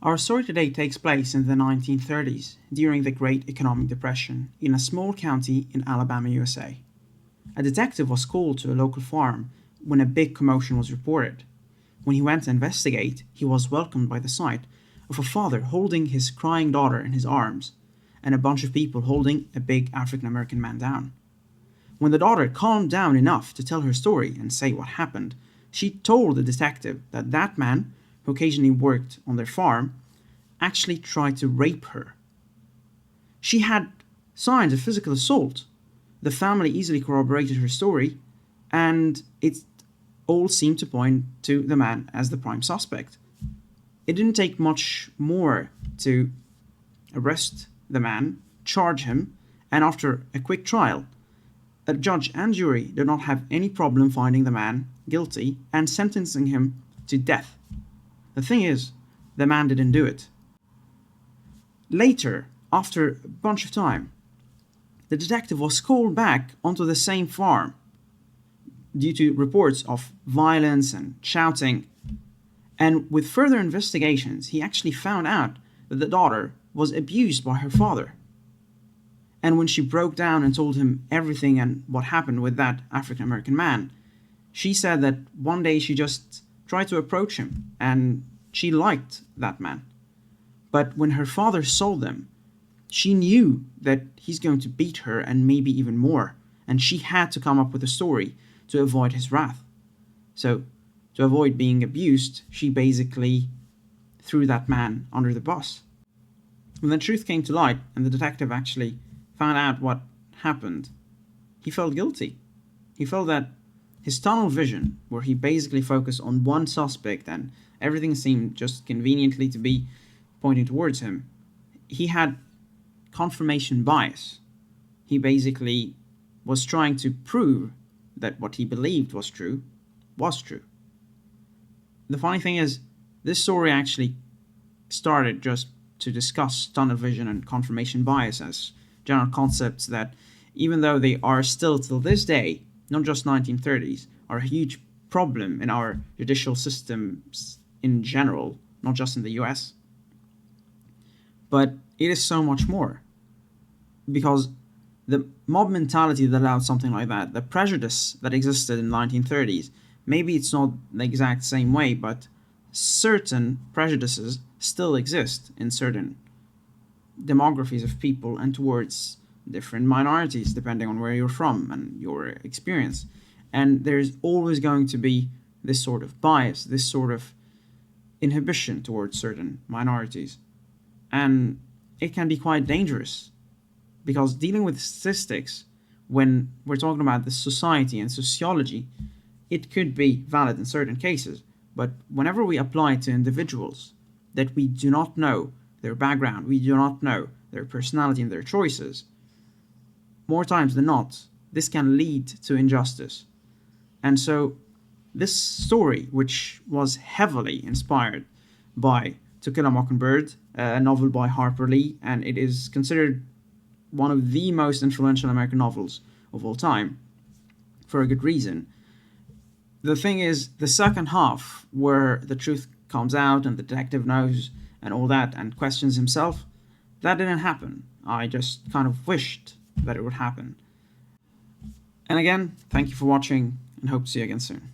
Our story today takes place in the 1930s, during the Great Economic Depression, in a small county in Alabama, USA. A detective was called to a local farm when a big commotion was reported. When he went to investigate, he was welcomed by the sight of a father holding his crying daughter in his arms, and a bunch of people holding a big African American man down. When the daughter calmed down enough to tell her story and say what happened, she told the detective that that man, who occasionally worked on their farm, actually tried to rape her. She had signs of physical assault. The family easily corroborated her story, and it all seemed to point to the man as the prime suspect. It didn't take much more to arrest the man, charge him, and after a quick trial, a judge and jury did not have any problem finding the man guilty and sentencing him to death. The thing is, the man didn't do it. Later, after a bunch of time, the detective was called back onto the same farm due to reports of violence and shouting. And with further investigations, he actually found out that the daughter was abused by her father. And when she broke down and told him everything and what happened with that African American man, she said that one day she just tried to approach him and she liked that man. But when her father saw them, she knew that he's going to beat her and maybe even more, and she had to come up with a story to avoid his wrath. So, to avoid being abused, she basically threw that man under the bus. When the truth came to light and the detective actually found out what happened, he felt guilty. He felt that his tunnel vision, where he basically focused on one suspect and everything seemed just conveniently to be pointing towards him, he had confirmation bias. He basically was trying to prove that what he believed was true was true. The funny thing is, this story actually started just to discuss tunnel vision and confirmation bias as general concepts that, even though they are still till this day, not just 1930s, are a huge problem in our judicial systems in general, not just in the US. But it is so much more. Because the mob mentality that allowed something like that, the prejudice that existed in the 1930s, maybe it's not the exact same way, but certain prejudices still exist in certain demographies of people and towards different minorities, depending on where you're from and your experience. And there's always going to be this sort of bias, this sort of inhibition towards certain minorities. And it can be quite dangerous, because dealing with statistics, when we're talking about the society and sociology, it could be valid in certain cases. But whenever we apply it to individuals that we do not know their background, we do not know their personality and their choices, more times than not, this can lead to injustice. And so this story, which was heavily inspired by To Kill a Mockingbird, a novel by Harper Lee, and it is considered one of the most influential American novels of all time, for a good reason. The thing is, the second half, where the truth comes out and the detective knows and all that and questions himself, that didn't happen. I just kind of wished that it would happen. And again, thank you for watching and hope to see you again soon.